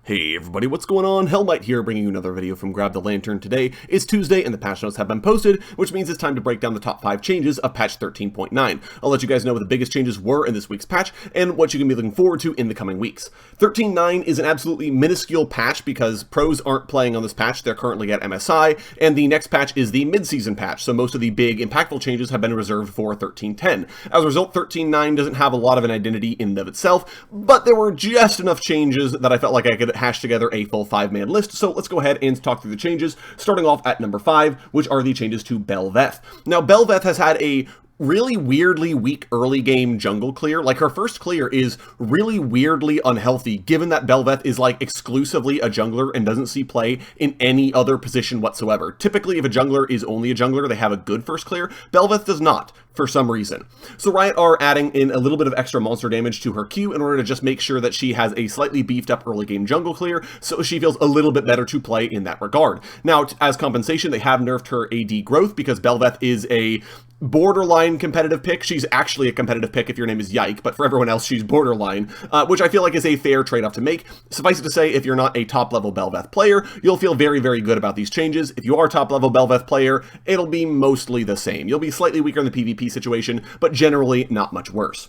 Hey everybody, what's going on? Hellmite here, bringing you another video from Grab the Lantern. Today is Tuesday and the patch notes have been posted, which means it's time to break down the top 5 changes of patch 13.9. I'll let you guys know what the biggest changes were in this week's patch and what you can be looking forward to in the coming weeks. 13.9 is an absolutely minuscule patch because pros aren't playing on this patch, they're currently at MSI, and the next patch is the mid-season patch, so most of the big impactful changes have been reserved for 13.10. As a result, 13.9 doesn't have a lot of an identity in and of itself, but there were just enough changes that I felt like I could hash together a full 5-man list, so let's go ahead and talk through the changes, starting off at number 5, which are the changes to Bel'Veth. Now, Bel'Veth has had a really weirdly weak early game jungle clear. Like, her first clear is really weirdly unhealthy, given that Bel'Veth is like exclusively a jungler and doesn't see play in any other position whatsoever. Typically, if a jungler is only a jungler, they have a good first clear. Bel'Veth does not, for some reason. So Riot are adding in a little bit of extra monster damage to her Q in order to just make sure that she has a slightly beefed up early game jungle clear, so she feels a little bit better to play in that regard. Now, as compensation, they have nerfed her AD growth because Bel'Veth is a borderline competitive pick. She's actually a competitive pick if your name is Yike, but for everyone else, she's borderline, which I feel like is a fair trade-off to make. Suffice it to say, if you're not a top-level Bel'Veth player, you'll feel very, very good about these changes. If you are a top-level Bel'Veth player, it'll be mostly the same. You'll be slightly weaker in the PvP situation, but generally not much worse.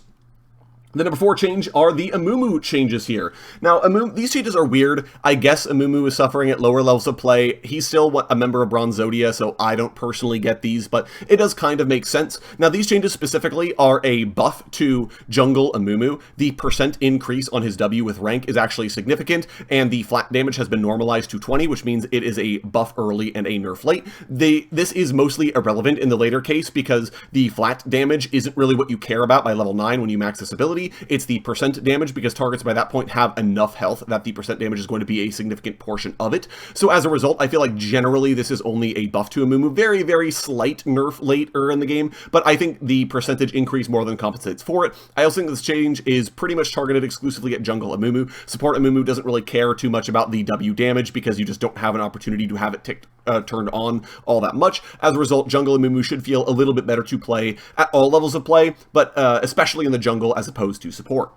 The number 4 change are the Amumu changes here. Now, these changes are weird. I guess Amumu is suffering at lower levels of play. He's still a member of Bronzodia, so I don't personally get these, but it does kind of make sense. Now, these changes specifically are a buff to jungle Amumu. The percent increase on his W with rank is actually significant, and the flat damage has been normalized to 20, which means it is a buff early and a nerf late. This is mostly irrelevant in the later case because the flat damage isn't really what you care about by level 9 when you max this ability. It's the percent damage because targets by that point have enough health that the percent damage is going to be a significant portion of it. So as a result, I feel like generally this is only a buff to Amumu. Very, very slight nerf later in the game, but I think the percentage increase more than compensates for it. I also think this change is pretty much targeted exclusively at jungle Amumu. Support Amumu doesn't really care too much about the W damage because you just don't have an opportunity to have it turned on all that much. As a result, jungle Amumu should feel a little bit better to play at all levels of play, but especially in the jungle as opposed to support.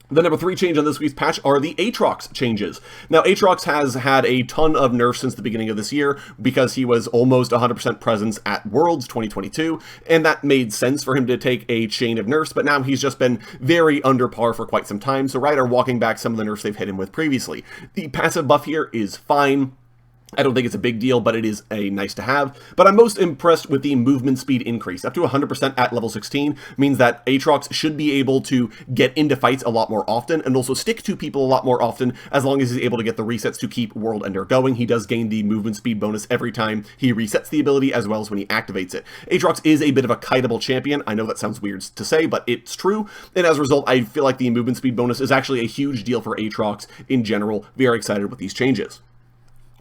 The number 3 change on this week's patch are the Aatrox changes. Now, Aatrox has had a ton of nerfs since the beginning of this year because he was almost 100% presence at Worlds 2022, and that made sense for him to take a chain of nerfs, but now he's just been very under par for quite some time, so Riot are walking back some of the nerfs they've hit him with previously. The passive buff here is fine. I don't think it's a big deal, but it is a nice to have. But I'm most impressed with the movement speed increase. Up to 100% at level 16 means that Aatrox should be able to get into fights a lot more often and also stick to people a lot more often as long as he's able to get the resets to keep World Ender going. He does gain the movement speed bonus every time he resets the ability as well as when he activates it. Aatrox is a bit of a kiteable champion. I know that sounds weird to say, but it's true. And as a result, I feel like the movement speed bonus is actually a huge deal for Aatrox in general. Very excited with these changes.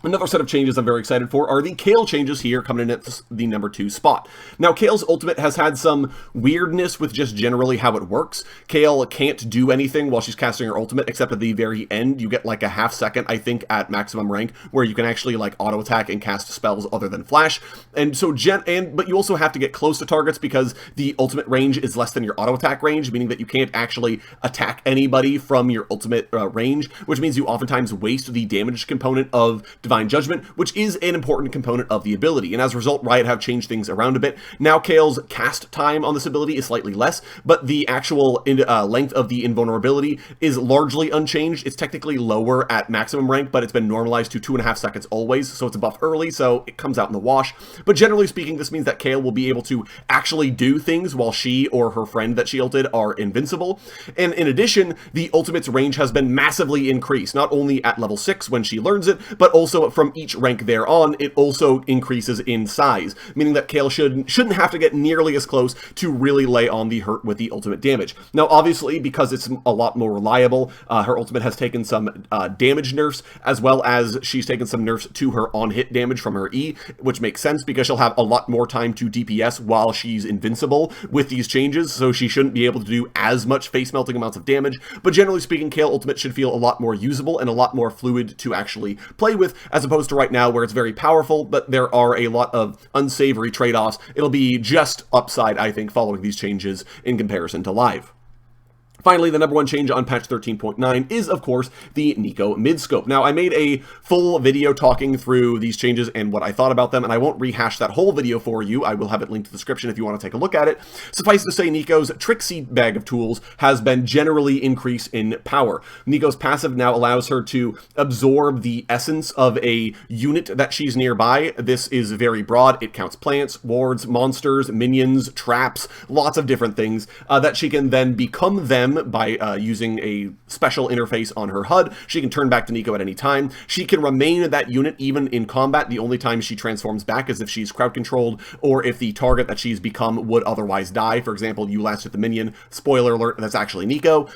Another set of changes I'm very excited for are the Kayle changes here coming in at the number 2 spot. Now, Kayle's ultimate has had some weirdness with just generally how it works. Kayle can't do anything while she's casting her ultimate, except at the very end. You get like a half second, I think, at maximum rank, where you can actually like auto attack and cast spells other than flash. And so, but you also have to get close to targets because the ultimate range is less than your auto attack range, meaning that you can't actually attack anybody from your ultimate range, which means you oftentimes waste the damage component of Divine Judgment, which is an important component of the ability, and as a result, Riot have changed things around a bit. Now, Kayle's cast time on this ability is slightly less, but the actual length of the invulnerability is largely unchanged. It's technically lower at maximum rank, but it's been normalized to 2.5 seconds always, so it's a buff early, so it comes out in the wash. But generally speaking, this means that Kayle will be able to actually do things while she or her friend that she ulted are invincible. And in addition, the ultimate's range has been massively increased, not only at level 6 when she learns it, but also from each rank thereon, it also increases in size, meaning that Kayle shouldn't have to get nearly as close to really lay on the hurt with the ultimate damage. Now, obviously, because it's a lot more reliable, her ultimate has taken some damage nerfs, as well as she's taken some nerfs to her on-hit damage from her E, which makes sense because she'll have a lot more time to DPS while she's invincible with these changes, so she shouldn't be able to do as much face-melting amounts of damage. But generally speaking, Kayle ultimate should feel a lot more usable and a lot more fluid to actually play with, as opposed to right now where it's very powerful, but there are a lot of unsavory trade-offs. It'll be just upside, I think, following these changes in comparison to live. Finally, the number one change on patch 13.9 is, of course, the Neeko mid-scope. Now, I made a full video talking through these changes and what I thought about them, and I won't rehash that whole video for you. I will have it linked in the description if you want to take a look at it. Suffice to say, Neeko's Tricksy bag of tools has been generally increased in power. Neeko's passive now allows her to absorb the essence of a unit that she's nearby. This is very broad. It counts plants, wards, monsters, minions, traps, lots of different things that she can then become them by using a special interface on her HUD. She can turn back to Neeko at any time. She can remain that unit even in combat. The only time she transforms back is if she's crowd controlled or if the target that she's become would otherwise die. For example, you last hit the minion. Spoiler alert, that's actually Neeko.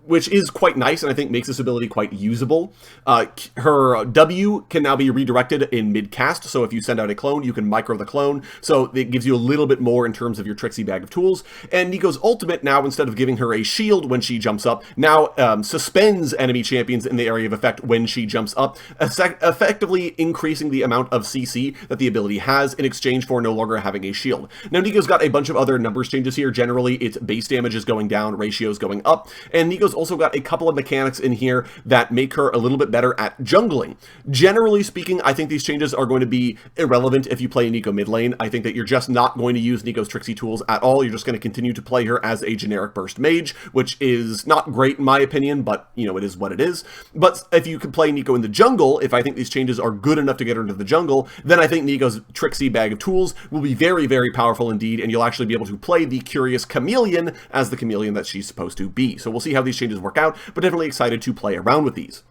Which is quite nice and I think makes this ability quite usable. Her W can now be redirected in mid-cast, so if you send out a clone, you can micro the clone, so it gives you a little bit more in terms of your Tricksy bag of tools. And Neeko's ultimate now, instead of giving her a shield when she jumps up, now suspends enemy champions in the area of effect when she jumps up, effectively increasing the amount of CC that the ability has in exchange for no longer having a shield. Now, Neeko's got a bunch of other numbers changes here. Generally, its base damage is going down, ratios going up, and Neeko's also got a couple of mechanics in here that make her a little bit better at jungling. Generally speaking, I think these changes are going to be irrelevant if you play Neeko mid lane. I think that you're just not going to use Neeko's Tricksy tools at all. You're just going to continue to play her as a generic burst mage, which is not great in my opinion, but, you know, it is what it is. But if you can play Neeko in the jungle, if I think these changes are good enough to get her into the jungle, then I think Neeko's Tricksy bag of tools will be very, very powerful indeed, and you'll actually be able to play the Curious Chameleon as the chameleon that she's supposed to be. So we'll see how these changes work out, but definitely excited to play around with these.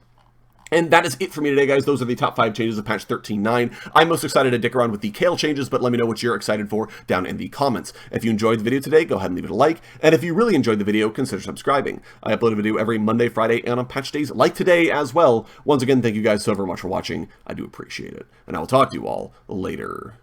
And that is it for me today, guys. Those are the top 5 changes of patch 13.9. I'm most excited to dick around with the Kayle changes, but let me know what you're excited for down in the comments. If you enjoyed the video today, go ahead and leave it a like. And if you really enjoyed the video, consider subscribing. I upload a video every Monday, Friday, and on patch days like today as well. Once again, thank you guys so very much for watching. I do appreciate it. And I will talk to you all later.